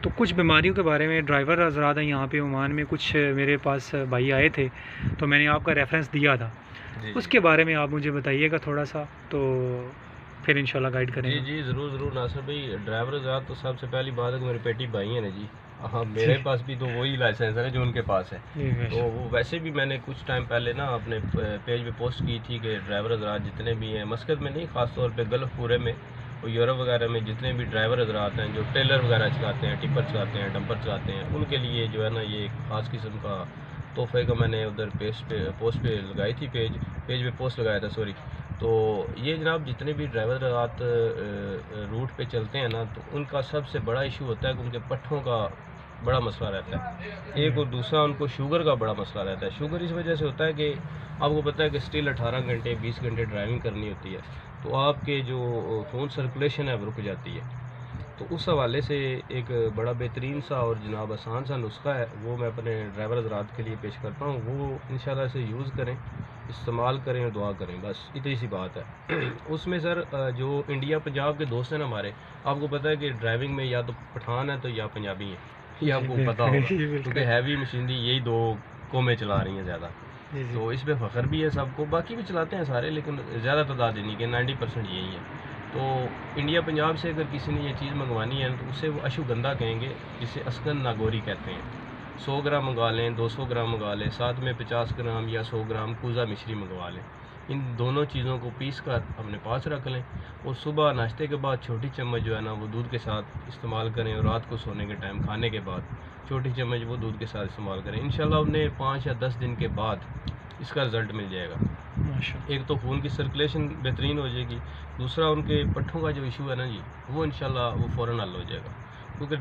تو کچھ بیماریوں کے بارے میں ڈرائیور حضرات ہیں یہاں پہ عمان میں، کچھ میرے پاس بھائی آئے تھے تو میں نے آپ کا ریفرنس دیا تھا، جی اس جی کے بارے میں آپ مجھے بتائیے گا تھوڑا سا، تو پھر انشاءاللہ گائیڈ کریں جی گا. جی ضرور ضرور ناصر بھائی، ڈرائیور حضرات تو سب سے پہلی بات ہے کہ میرے پیٹی بھائی ہیں نا جی. ہاں جی میرے پاس بھی تو وہی لائسنس ہے نا جو ان کے پاس ہے. جی بے تو شک. وہ ویسے بھی میں نے کچھ ٹائم پہلے نا اپنے پیج پہ پوسٹ کی تھی کہ ڈرائیور حضرات جتنے بھی ہیں مسقط میں نہیں، خاص طور پہ گلف پورے میں اور یورپ وغیرہ میں جتنے بھی ڈرائیور حضرات ہیں جو ٹریلر وغیرہ چلاتے ہیں، ٹپر چلاتے ہیں، ڈمپر چلاتے ہیں، ان کے لیے جو ہے نا یہ ایک خاص قسم کا تحفے کا میں نے ادھر پوسٹ پہ لگائی تھی، پیج پہ پوسٹ لگایا تھا سوری. تو یہ جناب جتنے بھی ڈرائیور حضرات روٹ پہ چلتے ہیں نا، تو ان کا سب سے بڑا ایشو ہوتا ہے کہ ان کے پٹھوں کا بڑا مسئلہ رہتا ہے ایک، اور دوسرا ان کو شوگر کا بڑا مسئلہ رہتا ہے. شوگر اس وجہ سے ہوتا ہے کہ آپ کو پتہ ہے کہ اسٹل 18 گھنٹے 20 گھنٹے ڈرائیونگ کرنی ہوتی ہے، تو آپ کے جو خون سرکولیشن ہے وہ رک جاتی ہے. تو اس حوالے سے ایک بڑا بہترین سا اور جناب آسان سا نسخہ ہے، وہ میں اپنے ڈرائیور حضرات کے لیے پیش کرتا ہوں. وہ انشاءاللہ اسے یوز کریں، استعمال کریں اور دعا کریں، بس اتنی سی بات ہے. اس میں سر جو انڈیا پنجاب کے دوست ہیں نا ہمارے، آپ کو پتہ ہے کہ ڈرائیونگ میں یا تو پٹھان ہے تو یا پنجابی ہیں، یہ آپ جی کو پتہ بالکل ہوگا جی کیونکہ بالکل. ہیوی مشینری یہی دو قومیں چلا رہی ہیں زیادہ. جی جی تو اس پہ فخر بھی ہے سب کو، باقی بھی چلاتے ہیں سارے لیکن زیادہ تعداد نہیں کہ 90% یہی ہے. تو انڈیا پنجاب سے اگر کسی نے یہ چیز منگوانی ہے تو اسے وہ اشوگندھا کہیں گے، جسے اسکن ناگوری کہتے ہیں. 100 گرام منگوا لیں، 200 گرام منگوا لیں، ساتھ میں 50 گرام یا 100 گرام کوزا مشری منگوا لیں. ان دونوں چیزوں کو پیس کر اپنے پاس رکھ لیں، اور صبح ناشتے کے بعد چھوٹی چمچ جو ہے نا وہ دودھ کے ساتھ استعمال کریں، اور رات کو سونے کے ٹائم کھانے کے بعد چھوٹی چمچ وہ دودھ کے ساتھ استعمال کریں. انشاءاللہ انہیں 5 یا 10 دن کے بعد اس کا رزلٹ مل جائے گا. ماشاء اللہ. ایک تو خون کی سرکولیشن بہترین ہو جائے گی، دوسرا ان کے پٹھوں کا جو ایشو ہے نا جی وہ انشاءاللہ وہ فوراً حل ہو جائے گا. کیونکہ